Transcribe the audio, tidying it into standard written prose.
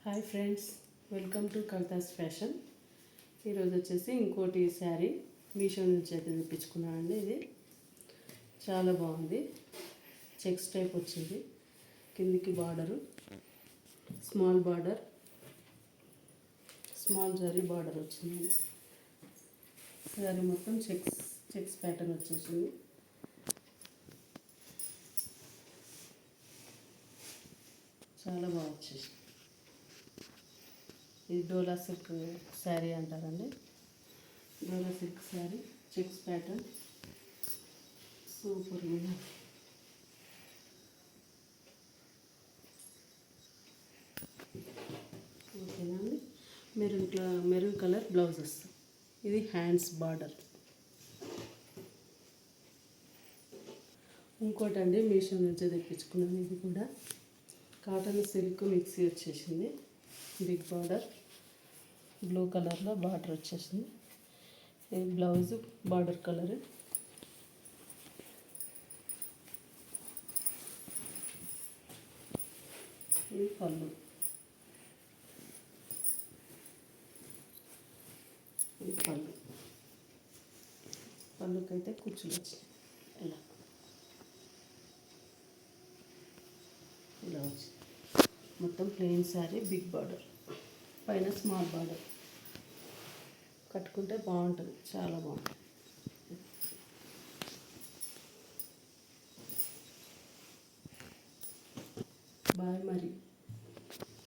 Hi friends, welcome to Kavitha's fashion. ఈరోజు వచ్చేసి ఇంకోటి శారీ మీషో నుంచి అయితే తెప్పించుకున్నానండి. ఇది చాలా బాగుంది. చెక్స్ టైప్ వచ్చింది. కిందికి బార్డరు, స్మాల్ జరీ బార్డర్ వచ్చింది. శారీ మొత్తం చెక్స్ ప్యాటర్న్ వచ్చేసింది. చాలా బాగా వచ్చేసింది. ఇది డోలా సిల్క్ శారీ అంటారండి. Dola silk sari checks pattern super ఉంది. ఓకేనా అండి. మెరూన్ కలర్ బ్లౌజ్ వస్తుంది. ఇది హ్యాండ్స్ బార్డర్. ఇంకోటి అండి, మీషో నుంచి తెప్పించుకున్నాను. ఇది కూడా కాటన్ సిల్క్ మిక్సీ వచ్చేసింది. బిగ్ బార్డర్, బ్లూ కలర్లో బార్డర్ వచ్చేసింది. ఇది బ్లౌజ్ బార్డర్ కలర్. ఇది పళ్ళు. ఇది పళ్ళుకైతే కుచ్చులు వచ్చినాయి. ఇలా వచ్చింది. మొత్తం ప్లెయిన్ శారీ, బిగ్ బార్డర్, పైన స్మాల్ బార్డర్. కట్టుకుంటే బాగుంటుంది, చాలా బాగుంటుంది.